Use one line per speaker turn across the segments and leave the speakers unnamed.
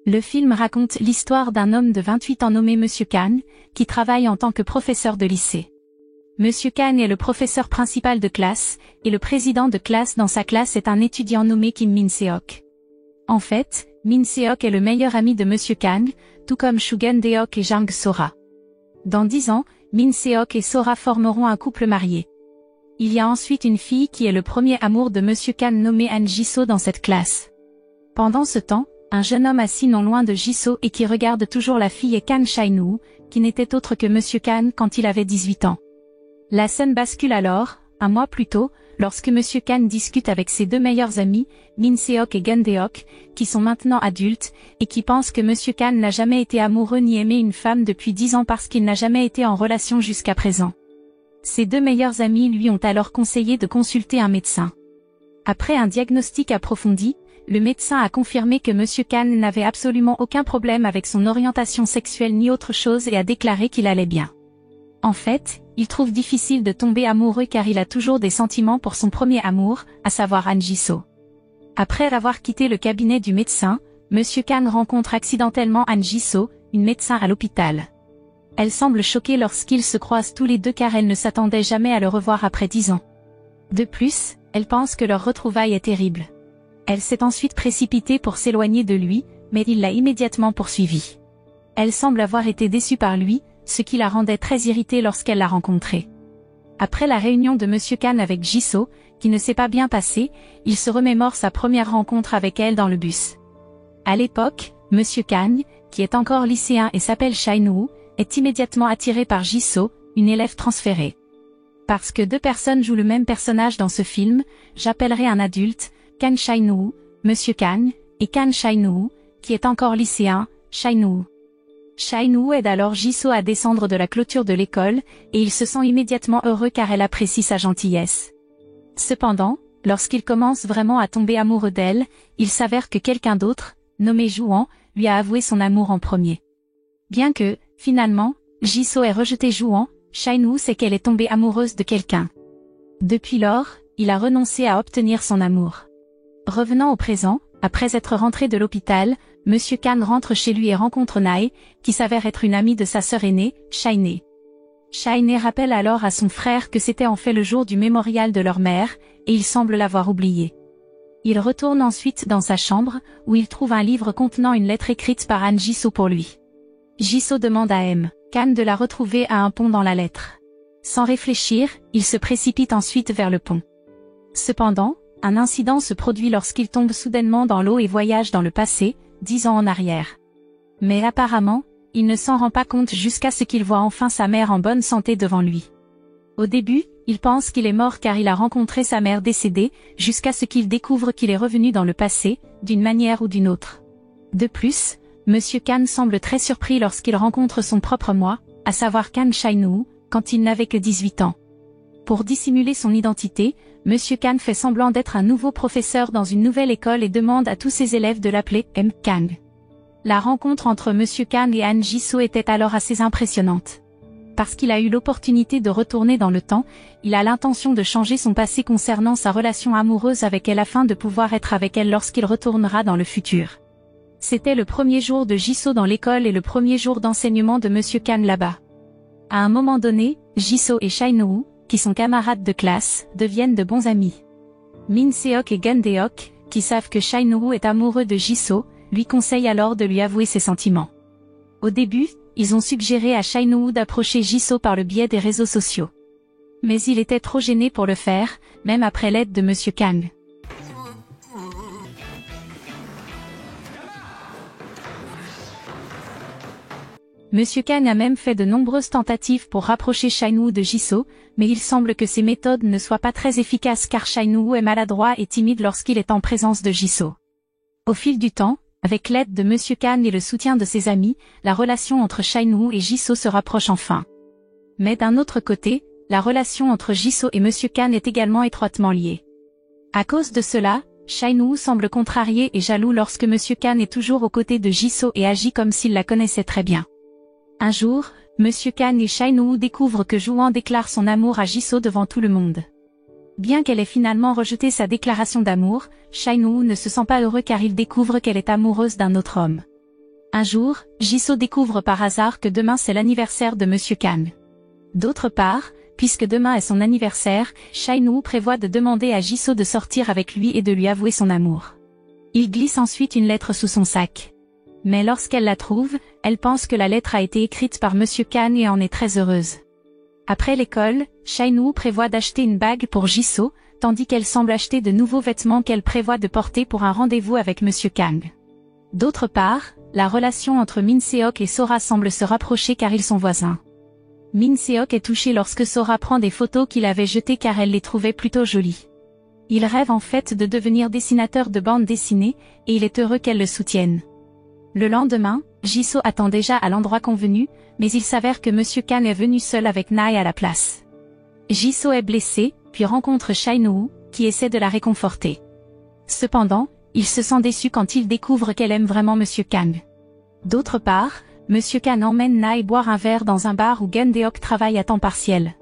Le film raconte l'histoire d'un homme de 28 ans nommé Monsieur Kan, qui travaille en tant que professeur de lycée. Monsieur Kan est le professeur principal de classe, et le président de classe dans sa classe est un étudiant nommé Kim Min-seok. En fait, Min-seok est le meilleur ami de Monsieur Kan, tout comme Shugen Deok et Jang Sora. Dans 10 ans, Min-seok et Sora formeront un couple marié. Il y a ensuite une fille qui est le premier amour de Monsieur Kan nommé Han Jisoo dans cette classe. Pendant ce temps, un jeune homme assis non loin de Jisoo et qui regarde toujours la fille est Kan Shainu, qui n'était autre que Monsieur Kan quand il avait 18 ans. La scène bascule alors, un mois plus tôt, lorsque Monsieur Kan discute avec ses deux meilleurs amis, Min-seok et Gun-deok, qui sont maintenant adultes, et qui pensent que Monsieur Kan n'a jamais été amoureux ni aimé une femme depuis 10 ans parce qu'il n'a jamais été en relation jusqu'à présent. Ses deux meilleurs amis lui ont alors conseillé de consulter un médecin. Après un diagnostic approfondi, le médecin a confirmé que Monsieur Kan n'avait absolument aucun problème avec son orientation sexuelle ni autre chose et a déclaré qu'il allait bien. En fait, il trouve difficile de tomber amoureux car il a toujours des sentiments pour son premier amour, à savoir Han Jisoo. Après avoir quitté le cabinet du médecin, Monsieur Kan rencontre accidentellement Han Jisoo, une médecin à l'hôpital. Elle semble choquée lorsqu'ils se croisent tous les deux car elle ne s'attendait jamais à le revoir après 10 ans. De plus, elle pense que leur retrouvaille est terrible. Elle s'est ensuite précipitée pour s'éloigner de lui, mais il l'a immédiatement poursuivi. Elle semble avoir été déçue par lui, ce qui la rendait très irritée lorsqu'elle l'a rencontré. Après la réunion de Monsieur Kan avec Jisoo, qui ne s'est pas bien passée, il se remémore sa première rencontre avec elle dans le bus. À l'époque, Monsieur Kan, qui est encore lycéen et s'appelle Shainu, est immédiatement attiré par Jisoo, une élève transférée. Parce que deux personnes jouent le même personnage dans ce film, j'appellerai un adulte, Kan Shainu, Monsieur Kan, et Kan Shainu, qui est encore lycéen, Shainu. Shainu aide alors Jisoo à descendre de la clôture de l'école, et il se sent immédiatement heureux car elle apprécie sa gentillesse. Cependant, lorsqu'il commence vraiment à tomber amoureux d'elle, il s'avère que quelqu'un d'autre, nommé Jouan, lui a avoué son amour en premier. Bien que, finalement, Jisoo ait rejeté Jouan, Shainu sait qu'elle est tombée amoureuse de quelqu'un. Depuis lors, il a renoncé à obtenir son amour. Revenant au présent, après être rentré de l'hôpital, Monsieur Kan rentre chez lui et rencontre Nae, qui s'avère être une amie de sa sœur aînée, Shaine. Shaine rappelle alors à son frère que c'était en fait le jour du mémorial de leur mère, et il semble l'avoir oublié. Il retourne ensuite dans sa chambre, où il trouve un livre contenant une lettre écrite par Han Jisoo pour lui. Jisoo demande à M. Kan de la retrouver à un pont dans la lettre. Sans réfléchir, il se précipite ensuite vers le pont. Cependant, un incident se produit lorsqu'il tombe soudainement dans l'eau et voyage dans le passé, 10 ans en arrière. Mais apparemment, il ne s'en rend pas compte jusqu'à ce qu'il voit enfin sa mère en bonne santé devant lui. Au début, il pense qu'il est mort car il a rencontré sa mère décédée, jusqu'à ce qu'il découvre qu'il est revenu dans le passé, d'une manière ou d'une autre. De plus, Monsieur Kan semble très surpris lorsqu'il rencontre son propre moi, à savoir Kan Shainu, quand il n'avait que 18 ans. Pour dissimuler son identité, Monsieur Kan fait semblant d'être un nouveau professeur dans une nouvelle école et demande à tous ses élèves de l'appeler M. Kan. La rencontre entre Monsieur Kan et Han Jisoo était alors assez impressionnante. Parce qu'il a eu l'opportunité de retourner dans le temps, il a l'intention de changer son passé concernant sa relation amoureuse avec elle afin de pouvoir être avec elle lorsqu'il retournera dans le futur. C'était le premier jour de Jisoo dans l'école et le premier jour d'enseignement de Monsieur Kan là-bas. À un moment donné, Jisoo et Shainu, qui sont camarades de classe, deviennent de bons amis. Min-seok et Gun-deok, qui savent que Shainu est amoureux de Jisoo, lui conseillent alors de lui avouer ses sentiments. Au début, ils ont suggéré à Shainu d'approcher Jisoo par le biais des réseaux sociaux. Mais il était trop gêné pour le faire, même après l'aide de Monsieur Kang. Monsieur Kan a même fait de nombreuses tentatives pour rapprocher Shainu de Jisoo, mais il semble que ces méthodes ne soient pas très efficaces car Shainu est maladroit et timide lorsqu'il est en présence de Jisoo. Au fil du temps, avec l'aide de Monsieur Kan et le soutien de ses amis, la relation entre Shainu et Jisoo se rapproche enfin. Mais d'un autre côté, la relation entre Jisoo et Monsieur Kan est également étroitement liée. À cause de cela, Shainu semble contrarié et jaloux lorsque Monsieur Kan est toujours aux côtés de Jisoo et agit comme s'il la connaissait très bien. Un jour, Monsieur Kan et Shainu découvrent que Jouan déclare son amour à Jisoo devant tout le monde. Bien qu'elle ait finalement rejeté sa déclaration d'amour, Shainu ne se sent pas heureux car il découvre qu'elle est amoureuse d'un autre homme. Un jour, Jisoo découvre par hasard que demain c'est l'anniversaire de Monsieur Kang. D'autre part, puisque demain est son anniversaire, Shai-Nuu prévoit de demander à Jisoo de sortir avec lui et de lui avouer son amour. Il glisse ensuite une lettre sous son sac. Mais lorsqu'elle la trouve, elle pense que la lettre a été écrite par Monsieur Kang et en est très heureuse. Après l'école, Shai-Nuu prévoit d'acheter une bague pour Jisoo, tandis qu'elle semble acheter de nouveaux vêtements qu'elle prévoit de porter pour un rendez-vous avec Monsieur Kang. D'autre part, la relation entre Min Seok et Sora semble se rapprocher car ils sont voisins. Min Seok est touché lorsque Sora prend des photos qu'il avait jetées car elle les trouvait plutôt jolies. Il rêve en fait de devenir dessinateur de bande dessinée, et il est heureux qu'elle le soutienne. Le lendemain, Jisoo attend déjà à l'endroit convenu, mais il s'avère que Monsieur Kang est venu seul avec Nae à la place. Jisoo est blessé, puis rencontre Shai-Nuu, qui essaie de la réconforter. Cependant, il se sent déçu quand il découvre qu'elle aime vraiment Monsieur Kang. D'autre part, Monsieur Kang emmène Nae boire un verre dans un bar où Gun-deok travaille à temps partiel.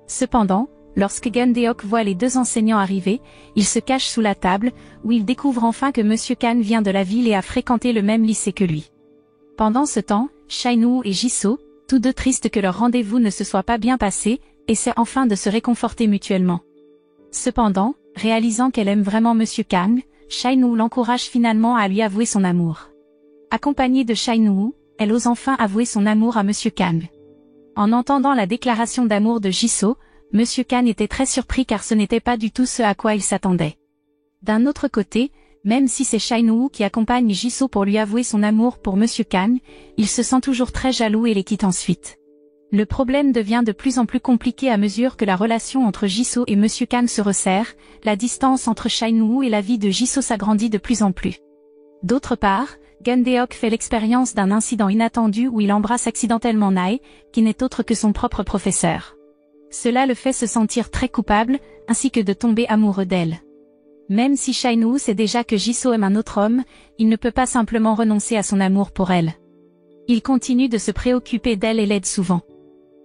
Cependant, lorsque Gun-deok voit les deux enseignants arriver, il se cache sous la table, où il découvre enfin que Monsieur Kang vient de la ville et a fréquenté le même lycée que lui. Pendant ce temps, Shai-Nuu et Jisoo, tous deux tristes que leur rendez-vous ne se soit pas bien passé, essaient enfin de se réconforter mutuellement. Cependant, réalisant qu'elle aime vraiment Monsieur Kang, Shai-Nuu l'encourage finalement à lui avouer son amour. Accompagnée de Shai-Nuu, elle ose enfin avouer son amour à Monsieur Kang. En entendant la déclaration d'amour de Jisoo, Monsieur Kang était très surpris car ce n'était pas du tout ce à quoi il s'attendait. D'un autre côté, même si c'est Shai-Nuu qui accompagne Jisoo pour lui avouer son amour pour Monsieur Kang, il se sent toujours très jaloux et les quitte ensuite. Le problème devient de plus en plus compliqué à mesure que la relation entre Jisoo et Monsieur Kang se resserre, la distance entre Shai-Nuu et la vie de Jisoo s'agrandit de plus en plus. D'autre part, Gun-deok fait l'expérience d'un incident inattendu où il embrasse accidentellement Nae, qui n'est autre que son propre professeur. Cela le fait se sentir très coupable, ainsi que de tomber amoureux d'elle. Même si Shai-Nuu sait déjà que Jisoo aime un autre homme, il ne peut pas simplement renoncer à son amour pour elle. Il continue de se préoccuper d'elle et l'aide souvent.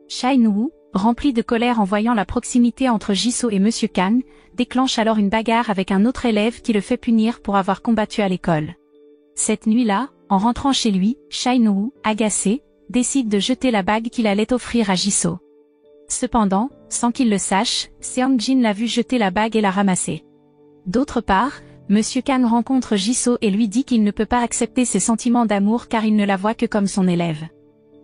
Shai-Nuu, rempli de colère en voyant la proximité entre Jisoo et Monsieur Kang, déclenche alors une bagarre avec un autre élève qui le fait punir pour avoir combattu à l'école. Cette nuit-là, en rentrant chez lui, Shai-Nuu, agacé, décide de jeter la bague qu'il allait offrir à Jisoo. Cependant, sans qu'il le sache, Seong-jin l'a vu jeter la bague et la ramasser. D'autre part, Monsieur Kang rencontre Jisoo et lui dit qu'il ne peut pas accepter ses sentiments d'amour car il ne la voit que comme son élève.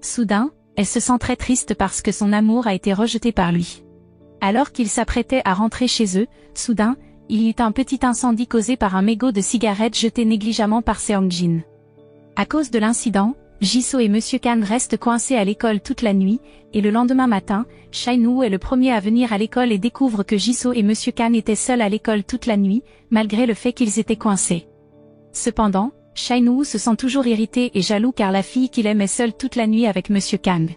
Soudain, elle se sent très triste parce que son amour a été rejeté par lui. Alors qu'ils s'apprêtaient à rentrer chez eux, soudain, il y eut un petit incendie causé par un mégot de cigarette jeté négligemment par Seong-jin. À cause de l'incident, Jisoo et Monsieur Kang restent coincés à l'école toute la nuit, et le lendemain matin, Shai-Nuu est le premier à venir à l'école et découvre que Jisoo et Monsieur Kang étaient seuls à l'école toute la nuit, malgré le fait qu'ils étaient coincés. Cependant, Shai-Nuu se sent toujours irrité et jaloux car la fille qu'il aime est seule toute la nuit avec Monsieur Kang.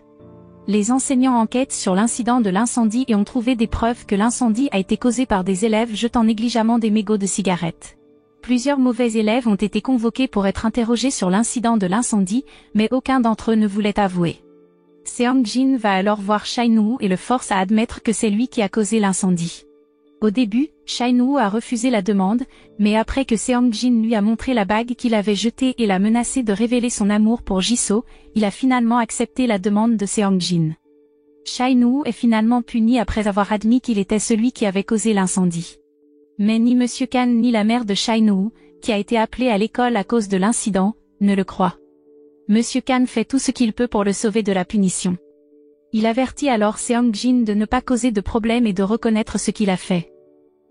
Les enseignants enquêtent sur l'incident de l'incendie et ont trouvé des preuves que l'incendie a été causé par des élèves jetant négligemment des mégots de cigarettes. Plusieurs mauvais élèves ont été convoqués pour être interrogés sur l'incident de l'incendie, mais aucun d'entre eux ne voulait avouer. Seong-jin va alors voir Shai-Nuu et le force à admettre que c'est lui qui a causé l'incendie. Au début, Shai-Nuu a refusé la demande, mais après que Seong-jin lui a montré la bague qu'il avait jetée et l'a menacé de révéler son amour pour Jisoo, il a finalement accepté la demande de Seong-jin. Shai-Nuu est finalement puni après avoir admis qu'il était celui qui avait causé l'incendie. Mais ni Monsieur Kang ni la mère de Shai-Nuu, qui a été appelée à l'école à cause de l'incident, ne le croient. Monsieur Kang fait tout ce qu'il peut pour le sauver de la punition. Il avertit alors Seong-jin de ne pas causer de problème et de reconnaître ce qu'il a fait.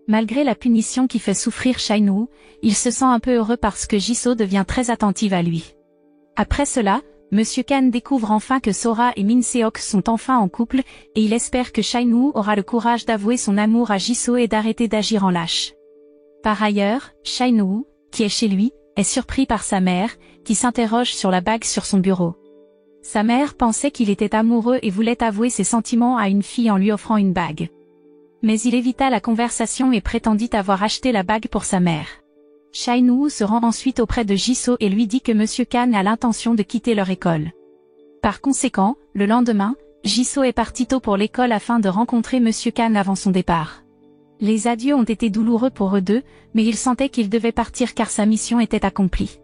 Malgré la punition qui fait souffrir Shai-Nuu, il se sent un peu heureux parce que Jisoo devient très attentive à lui. Après cela, Monsieur Kang découvre enfin que Sora et Min Seok sont enfin en couple, et il espère que Shai-Nuu aura le courage d'avouer son amour à Jisoo et d'arrêter d'agir en lâche. Par ailleurs, Shai-Nuu, qui est chez lui, est surpris par sa mère, qui s'interroge sur la bague sur son bureau. Sa mère pensait qu'il était amoureux et voulait avouer ses sentiments à une fille en lui offrant une bague. Mais il évita la conversation et prétendit avoir acheté la bague pour sa mère. Shai-Nuu se rend ensuite auprès de Jisoo et lui dit que Monsieur Kang a l'intention de quitter leur école. Par conséquent, le lendemain, Jisoo est parti tôt pour l'école afin de rencontrer Monsieur Kang avant son départ. Les adieux ont été douloureux pour eux deux, mais il sentait qu'il devait partir car sa mission était accomplie.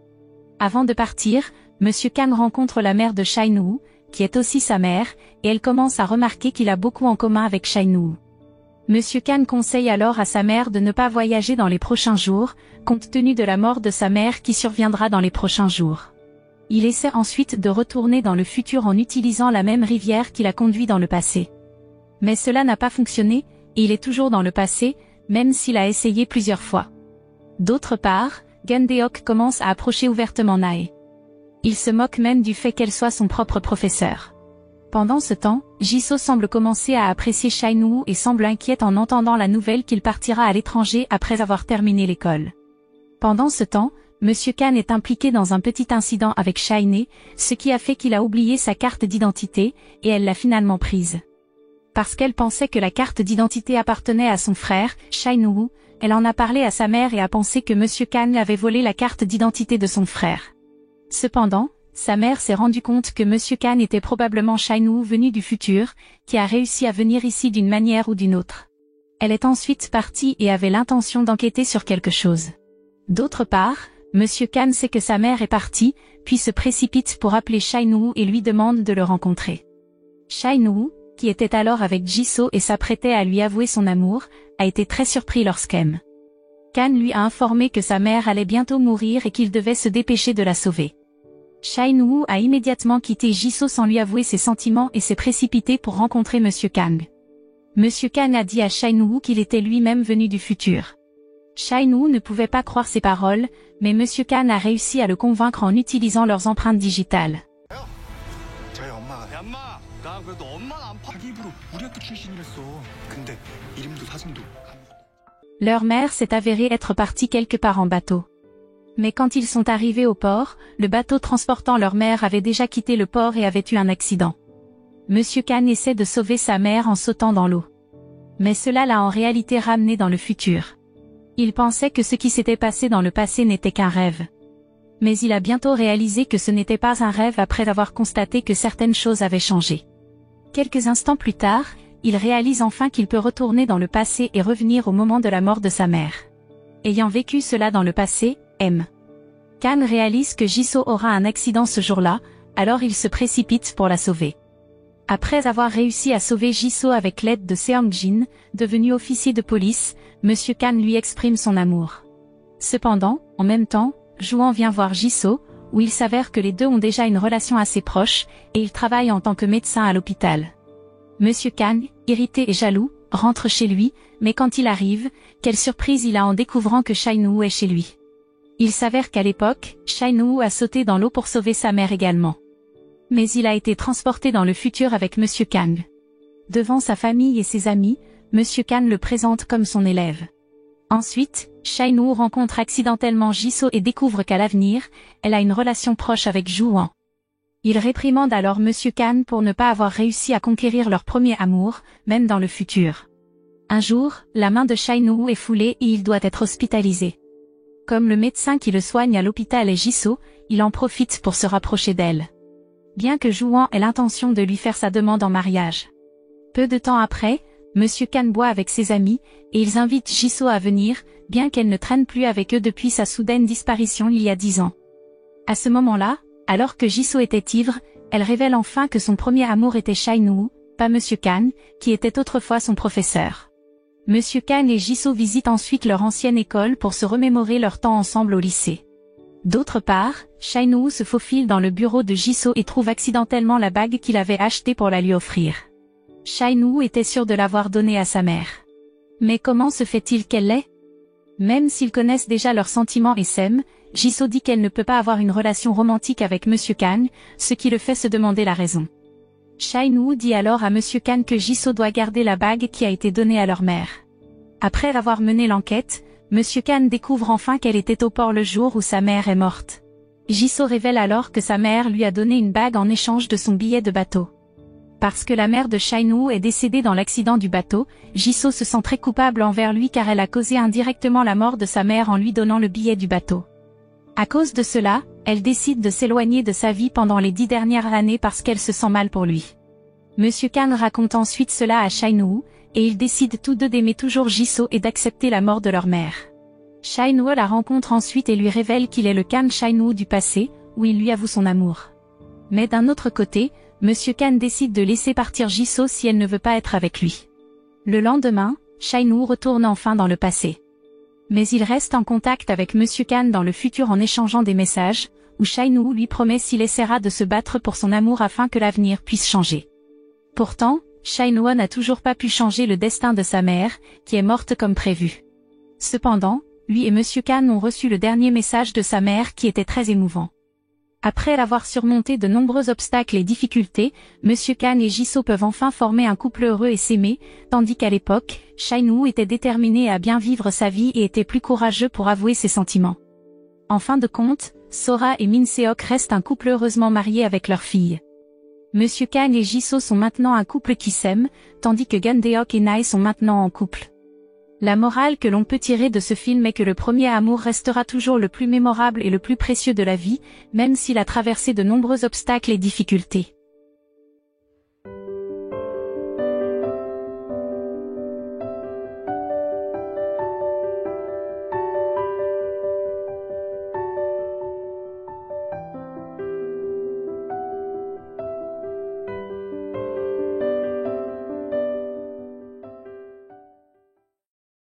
Avant de partir, Monsieur Khan rencontre la mère de Shai-Nuu, qui est aussi sa mère, et elle commence à remarquer qu'il a beaucoup en commun avec Shai-Nuu. Monsieur Khan conseille alors à sa mère de ne pas voyager dans les prochains jours, compte tenu de la mort de sa mère qui surviendra dans les prochains jours. Il essaie ensuite de retourner dans le futur en utilisant la même rivière qui l'a conduit dans le passé. Mais cela n'a pas fonctionné, et il est toujours dans le passé, même s'il a essayé plusieurs fois. D'autre part, Gundeok commence à approcher ouvertement Nae. Il se moque même du fait qu'elle soit son propre professeur. Pendant ce temps, Jisoo semble commencer à apprécier Shai-Nuu et semble inquiète en entendant la nouvelle qu'il partira à l'étranger après avoir terminé l'école. Pendant ce temps, Monsieur Khan est impliqué dans un petit incident avec Shai-Ne, ce qui a fait qu'il a oublié sa carte d'identité, et elle l'a finalement prise. Parce qu'elle pensait que la carte d'identité appartenait à son frère, Shai-Nuu, elle en a parlé à sa mère et a pensé que Monsieur Khan avait volé la carte d'identité de son frère. Cependant, sa mère s'est rendue compte que Monsieur Khan était probablement Shai-Nuu venu du futur, qui a réussi à venir ici d'une manière ou d'une autre. Elle est ensuite partie et avait l'intention d'enquêter sur quelque chose. D'autre part, Monsieur Khan sait que sa mère est partie, puis se précipite pour appeler Shai-Nuu et lui demande de le rencontrer. Shai-Nuu, qui était alors avec Jisoo et s'apprêtait à lui avouer son amour, a été très surpris lorsqu'M. Khan lui a informé que sa mère allait bientôt mourir et qu'il devait se dépêcher de la sauver. Shai-Nuu a immédiatement quitté Jisoo sans lui avouer ses sentiments et s'est précipité pour rencontrer Monsieur Khan. Monsieur Khan a dit à Shai-Nuu qu'il était lui-même venu du futur. Shai-Nuu ne pouvait pas croire ses paroles, mais Monsieur Khan a réussi à le convaincre en utilisant leurs empreintes digitales. Leur mère s'est avérée être partie quelque part en bateau. Mais quand ils sont arrivés au port, le bateau transportant leur mère avait déjà quitté le port et avait eu un accident. Monsieur Khan essaie de sauver sa mère en sautant dans l'eau. Mais cela l'a en réalité ramené dans le futur. Il pensait que ce qui s'était passé dans le passé n'était qu'un rêve. Mais il a bientôt réalisé que ce n'était pas un rêve après avoir constaté que certaines choses avaient changé. Quelques instants plus tard, il réalise enfin qu'il peut retourner dans le passé et revenir au moment de la mort de sa mère. Ayant vécu cela dans le passé, M. Khan réalise que Jisoo aura un accident ce jour-là, alors il se précipite pour la sauver. Après avoir réussi à sauver Jisoo avec l'aide de Seong-jin, devenu officier de police, Monsieur Khan lui exprime son amour. Cependant, en même temps, Juan vient voir Jisoo, où il s'avère que les deux ont déjà une relation assez proche, et ils travaillent en tant que médecin à l'hôpital. Monsieur Khan, irrité et jaloux, rentre chez lui, mais quand il arrive, quelle surprise il a en découvrant que Shai-Nuu est chez lui. Il s'avère qu'à l'époque, Shai-Nuu a sauté dans l'eau pour sauver sa mère également. Mais il a été transporté dans le futur avec Monsieur Khan. Devant sa famille et ses amis, Monsieur Khan le présente comme son élève. Ensuite, Shai-Nuu rencontre accidentellement Jisoo et découvre qu'à l'avenir, elle a une relation proche avec Juan. Il réprimande alors Monsieur Khan pour ne pas avoir réussi à conquérir leur premier amour, même dans le futur. Un jour, la main de Shai-Nuu est foulée et il doit être hospitalisé. Comme le médecin qui le soigne à l'hôpital est Jisoo, il en profite pour se rapprocher d'elle. Bien que Juan ait l'intention de lui faire sa demande en mariage. Peu de temps après, Monsieur Khan boit avec ses amis, et ils invitent Jisoo à venir, bien qu'elle ne traîne plus avec eux depuis sa soudaine disparition il y a 10 ans. À ce moment-là, alors que Jisoo était ivre, elle révèle enfin que son premier amour était Shai-Nuu, pas Monsieur Khan, qui était autrefois son professeur. Monsieur Khan et Jisoo visitent ensuite leur ancienne école pour se remémorer leur temps ensemble au lycée. D'autre part, Shai-Nuu se faufile dans le bureau de Jisoo et trouve accidentellement la bague qu'il avait achetée pour la lui offrir. Shai-Nuu était sûr de l'avoir donnée à sa mère. Mais comment se fait-il qu'elle l'ait? Même s'ils connaissent déjà leurs sentiments et s'aiment, Jisoo dit qu'elle ne peut pas avoir une relation romantique avec Monsieur Khan, ce qui le fait se demander la raison. Shai-Nuu dit alors à Monsieur Khan que Jisoo doit garder la bague qui a été donnée à leur mère. Après avoir mené l'enquête, Monsieur Khan découvre enfin qu'elle était au port le jour où sa mère est morte. Jisoo révèle alors que sa mère lui a donné une bague en échange de son billet de bateau. Parce que la mère de Shai-Nuu est décédée dans l'accident du bateau, Jisoo se sent très coupable envers lui car elle a causé indirectement la mort de sa mère en lui donnant le billet du bateau. À cause de cela, elle décide de s'éloigner de sa vie pendant les 10 dernières années parce qu'elle se sent mal pour lui. Monsieur Khan raconte ensuite cela à Shai-Nuu, et ils décident tous deux d'aimer toujours Jisoo et d'accepter la mort de leur mère. Shai-Nuu la rencontre ensuite et lui révèle qu'il est le Khan Shai-Nuu du passé, où il lui avoue son amour. Mais d'un autre côté, Monsieur Khan décide de laisser partir Jisoo si elle ne veut pas être avec lui. Le lendemain, Shai-Nuu retourne enfin dans le passé. Mais il reste en contact avec Monsieur Khan dans le futur en échangeant des messages, où Shai-Nuu lui promet s'il essaiera de se battre pour son amour afin que l'avenir puisse changer. Pourtant, Shai-Nuu n'a toujours pas pu changer le destin de sa mère, qui est morte comme prévu. Cependant, lui et Monsieur Khan ont reçu le dernier message de sa mère qui était très émouvant. Après avoir surmonté de nombreux obstacles et difficultés, Monsieur Khan et Jisoo peuvent enfin former un couple heureux et s'aimer, tandis qu'à l'époque, Shai-Nuu était déterminé à bien vivre sa vie et était plus courageux pour avouer ses sentiments. En fin de compte, Sora et Min Seok restent un couple heureusement marié avec leur fille. Monsieur Khan et Jisoo sont maintenant un couple qui s'aime, tandis que Gundeok et Nae sont maintenant en couple. La morale que l'on peut tirer de ce film est que le premier amour restera toujours le plus mémorable et le plus précieux de la vie, même s'il a traversé de nombreux obstacles et difficultés.